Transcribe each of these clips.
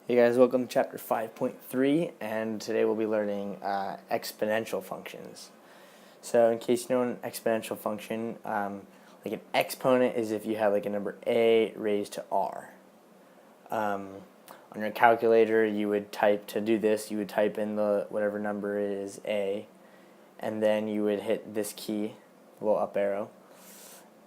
Hey guys, welcome to chapter 5.3, and today we'll be learning exponential functions. So in case you know an exponential function, like an exponent is if you have like a number a raised to r. On your calculator, you would type, to do this, you would type in the whatever number is a, and then you would hit this key, the little up arrow,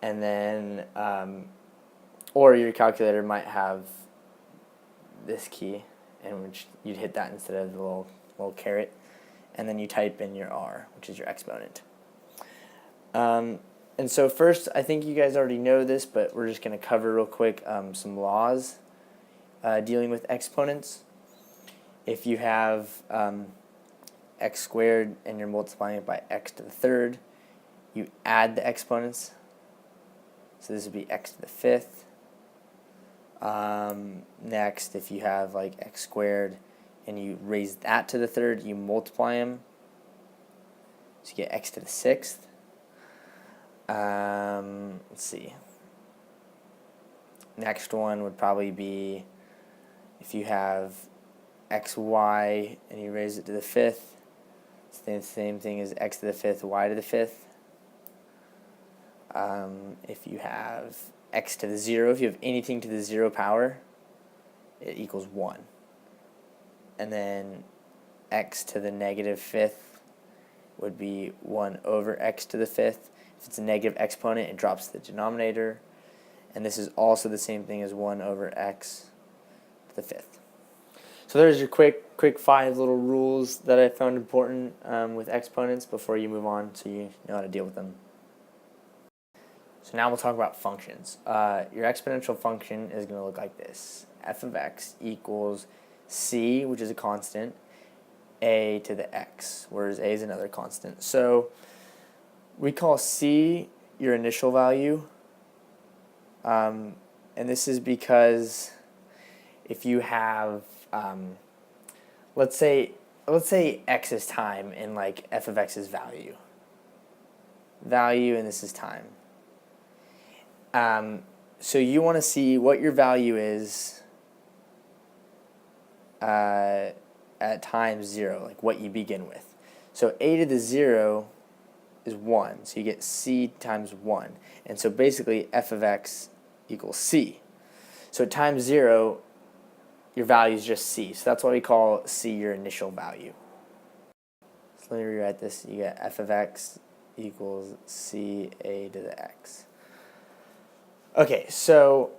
and then, or your calculator might have this key, in which you'd hit that instead of the little caret, and then you type in your r, which is your exponent. And so first, I think you guys already know this, but we're just going to cover real quick some laws dealing with exponents. If you have x squared and you're multiplying it by x to the third, you add the exponents. So this would be x to the fifth. Next, if you have like x squared and you raise that to the third, you multiply them, so you get x to the sixth. Let's see. Next one would probably be if you have xy and you raise it to the fifth, it's the same thing as x to the fifth, y to the fifth. If you have x to the 0, if you have anything to the 0 power, it equals 1. And then x to the negative fifth would be 1 over x to the fifth. If it's a negative exponent, it drops the denominator. And this is also the same thing as 1 over x to the fifth. So there's your quick 5 little rules that I found important with exponents before you move on, so you know how to deal with them. So now we'll talk about functions. Your exponential function is going to look like this. F of x equals c, which is a constant, a to the x, whereas a is another constant. So we call c your initial value, and this is because if you have, let's say x is time and like f of x is value, and this is time. So you want to see what your value is at time 0, like what you begin with. So a to the 0 is 1, so you get c times 1. And so basically f of x equals c. So at time 0, your value is just c. So that's why we call c your initial value. So let me rewrite this. You get f of x equals c a to the x. Okay, so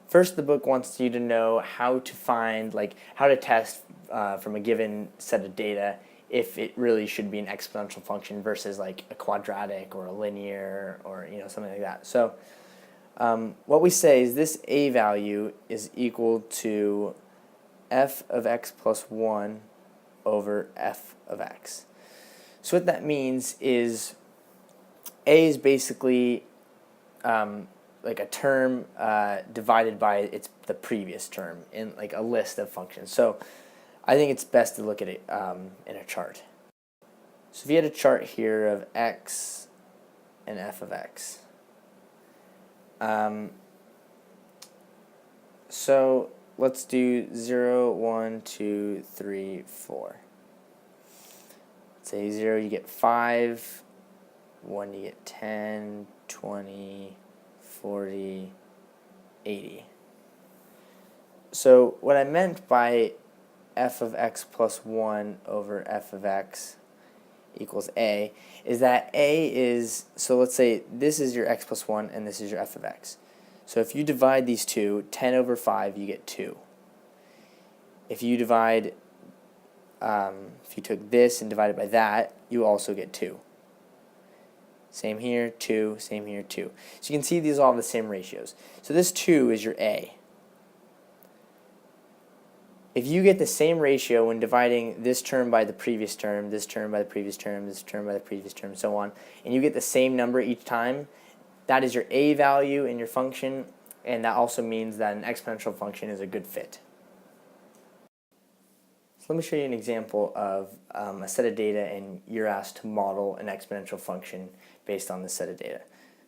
first the book wants you to know how to find, like how to test from a given set of data if it really should be an exponential function versus like a quadratic or a linear or something like that. So what we say is this a value is equal to f of x plus 1 over f of x. So what that means is a is basically like a term divided by the previous term in like a list of functions. So I think it's best to look at it in a chart. So if you had a chart here of x and f of x, so let's do 0, 1, 2, 3, 4. Say 0, you get 5. 1, you get 10, 20, 40, 80. So what I meant by f of x plus 1 over f of x equals a is that a is, so let's say this is your x plus 1 and this is your f of x. So if you divide these two, 10 over 5, you get 2. If you divide, if you took this and divided by that, you also get 2. Same here, 2, same here, 2. So you can see these all have the same ratios. So this 2 is your a. If you get the same ratio when dividing this term by the previous term, this term by the previous term, this term by the previous term, and so on, and you get the same number each time, that is your a value in your function, and that also means that an exponential function is a good fit. So let me show you an example of a set of data, and you're asked to model an exponential function based on this set of data.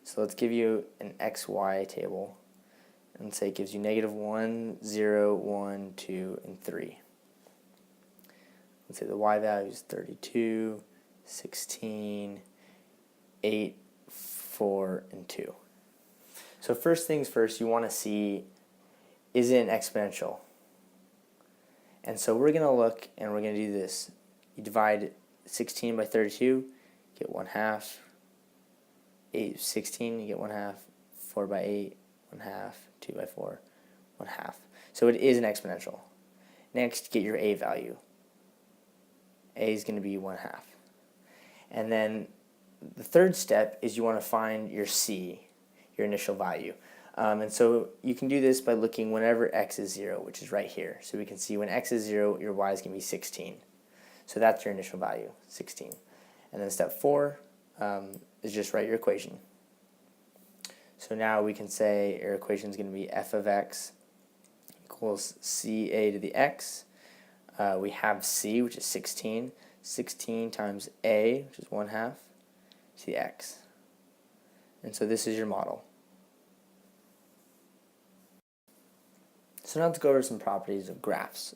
So let's give you an xy table, and say it gives you negative 1, 0, 1, 2, and 3. Let's say the y value is 32, 16, 8, 4, and 2. So first things first, you want to see, is it an exponential? And so we're going to look and we're going to do this. You divide 16 by 32, get 1/2. 8 16, you get 1/2. 4 by 8, 1/2. 2 by 4, 1/2. So it is an exponential. Next, get your a value. A is going to be 1/2. And then the third step is you want to find your c, your initial value. And so you can do this by looking whenever x is 0, which is right here. So we can see when x is 0, your y is going to be 16. So that's your initial value, 16. And then step 4 is just write your equation. So now we can say your equation is going to be f of x equals ca to the x. We have c, which is 16. 16 times a, which is 1/2, to the x. And so this is your model. So now let's go over some properties of graphs.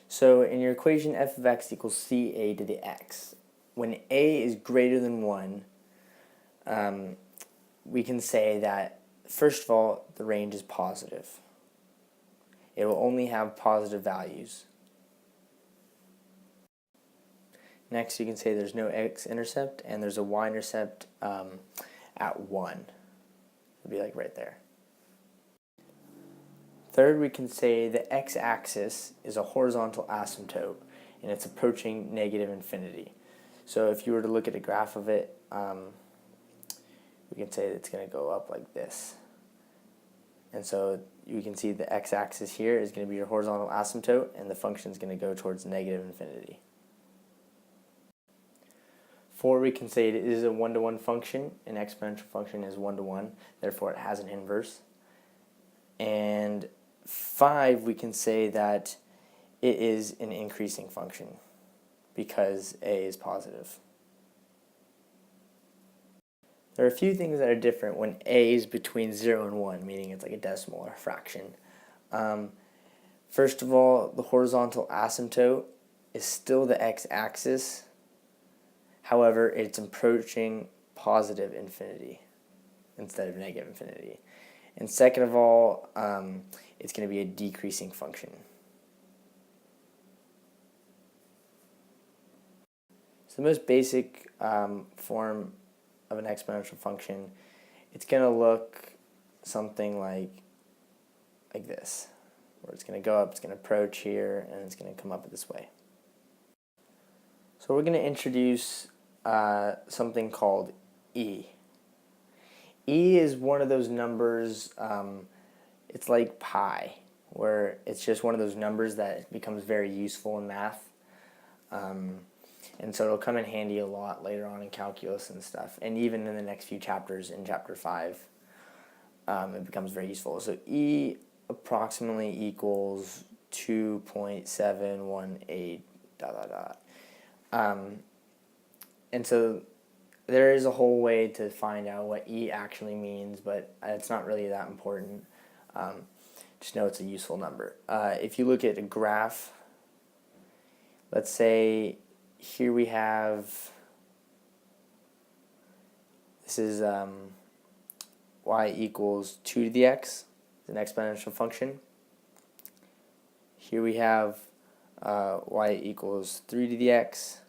So in your equation, f of x equals ca to the x. When a is greater than 1, we can say that, first of all, the range is positive. It will only have positive values. Next, you can say there's no x-intercept and there's a y-intercept at 1. It'll be like right there. Third, we can say the x-axis is a horizontal asymptote and it's approaching negative infinity. So if you were to look at a graph of it, we can say that it's going to go up like this. And so you can see the x-axis here is going to be your horizontal asymptote and the function is going to go towards negative infinity. 4, we can say it is a one-to-one function. An exponential function is one-to-one, therefore it has an inverse. And 5, we can say that it is an increasing function because a is positive. There are a few things that are different when a is between 0 and 1, meaning it's like a decimal or a fraction. First of all, the horizontal asymptote is still the x-axis. However, it's approaching positive infinity instead of negative infinity. And second of all, it's going to be a decreasing function. So the most basic form of an exponential function, it's going to look something like this, where it's going to go up, it's going to approach here, and it's going to come up this way. So we're going to introduce something called e. E is one of those numbers, it's like pi, where it's just one of those numbers that becomes very useful in math. And so it'll come in handy a lot later on in calculus and stuff. And even in the next few chapters, in chapter 5, it becomes very useful. So E approximately equals 2.718 ... And so there is a whole way to find out what E actually means, but it's not really that important. Just know it's a useful number. If you look at a graph, let's say here we have, this is y equals 2 to the x, it's an exponential function. Here we have y equals 3 to the x,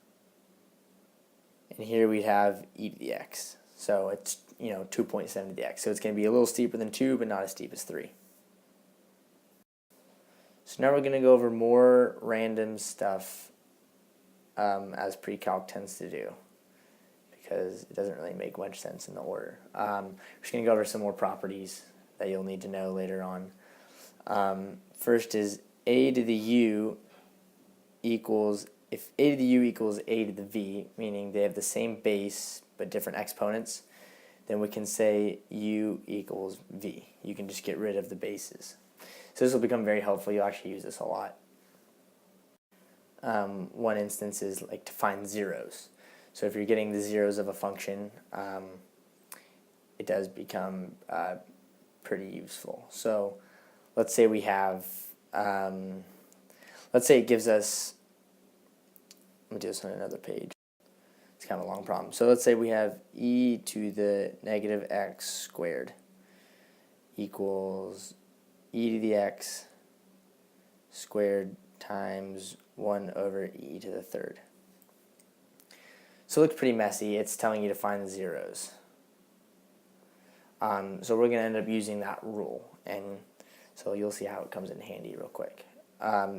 and here we have e to the x. So it's 2.7 to the x. So it's going to be a little steeper than 2, but not as steep as 3. So now we're going to go over more random stuff as pre-calc tends to do, because it doesn't really make much sense in the order. We're just going to go over some more properties that you'll need to know later on. First is a to the u equals, if a to the u equals a to the v, meaning they have the same base but different exponents, then we can say u equals v. You can just get rid of the bases. So this will become very helpful. You'll actually use this a lot. One instance is like to find zeros. So if you're getting the zeros of a function, it does become pretty useful. So let's say we have, let's say it gives us, let me do this on another page. It's kind of a long problem. So let's say we have e to the negative x squared equals e to the x squared times 1 over e to the third. So it looks pretty messy. It's telling you to find the zeros. So we're going to end up using that rule, and so you'll see how it comes in handy real quick.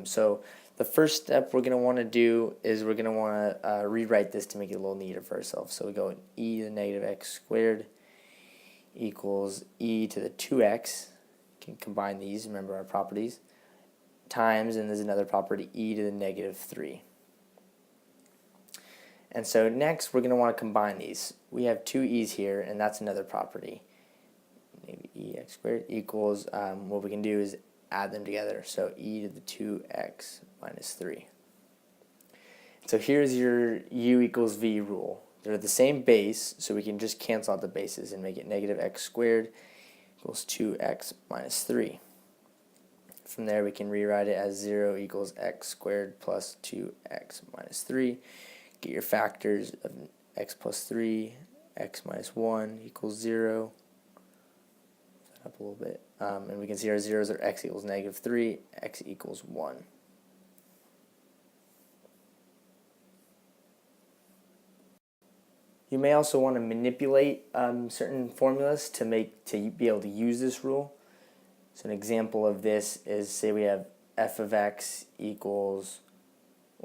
So the first step we're going to want to do is we're going to want to rewrite this to make it a little neater for ourselves. So we go e to the negative x squared equals e to the 2x. You can combine these, remember our properties, times, and there's another property, e to the negative 3. And so next we're going to want to combine these. We have two e's here, and that's another property. E x squared equals, what we can do is add them together. So e to the 2x minus 3. So here's your u equals v rule. They're the same base, so we can just cancel out the bases and make it negative x squared equals 2x minus 3. From there we can rewrite it as 0 equals x squared plus 2x minus 3. Get your factors of x plus 3, x minus 1 equals 0. Up a little bit, and we can see our zeros are x equals negative 3, x equals 1. You may also want to manipulate certain formulas to be able to use this rule. So an example of this is, say we have f of x equals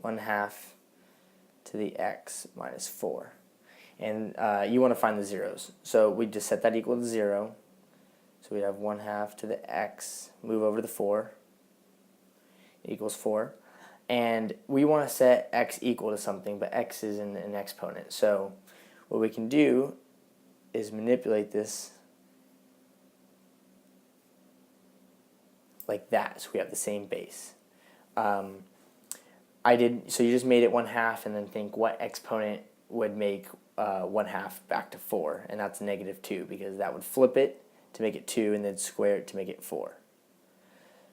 1/2 to the x minus 4, and you want to find the zeros. So we just set that equal to 0. So we'd have 1/2 to the x, move over the 4, equals 4. And we want to set x equal to something, but x is in an exponent. So what we can do is manipulate this like that, so we have the same base. So you just made it 1/2, and then think what exponent would make 1/2 back to 4, and that's negative 2, because that would flip it to make it 2, and then square it to make it 4.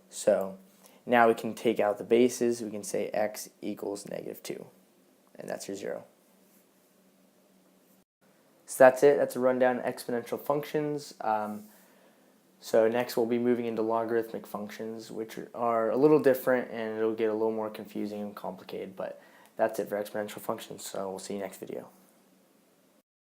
So now we can take out the bases. We can say x equals negative 2, and that's your 0. So that's it. That's a rundown on exponential functions. So next we'll be moving into logarithmic functions, which are a little different, and it'll get a little more confusing and complicated, but that's it for exponential functions. So we'll see you next video.